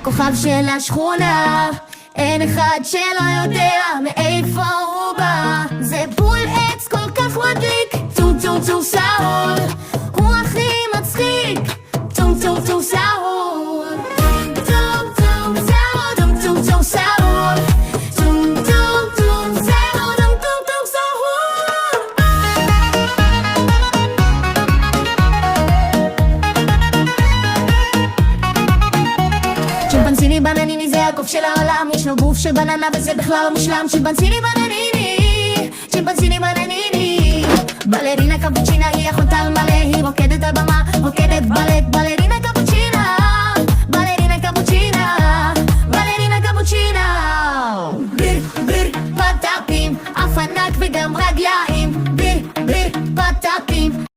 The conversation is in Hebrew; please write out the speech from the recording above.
הכוכב של השכונה, אין אחד שלא יודע מאיפה הוא בא. זה בול עץ כל כך מדליק, טום טום טום סעור, הוא הכי מצחיק, טום טום טום סעור. טום טום סעור, טום טום טום סעור, טום טום טום סעור, טום טום טום סעור. צ'ימפנזיני בנניני זה הגוף של העולם, יש לו גוף של בננה וזה בכלל לא מושלם. צ'ימפנזיני בנניני, צ'ימפנזיני בנניני, בלרינה קפוצ'ינה היא אחותה על מלא